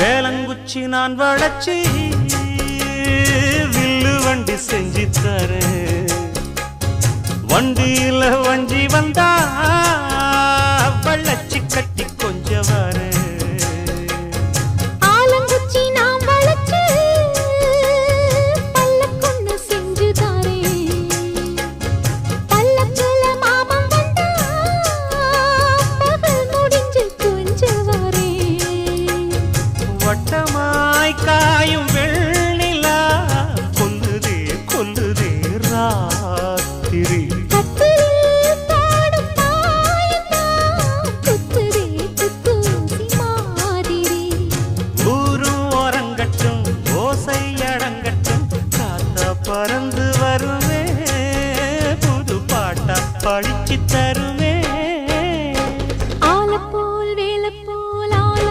வேலங்குச்சி நான் வளச்சி வில்லு வண்டி செஞ்சு தரேன். வண்டியில வஞ்சி வந்தா வள்ளச்சி கட்டி கொஞ்சம் வரேன். வட்டமாய் காயும்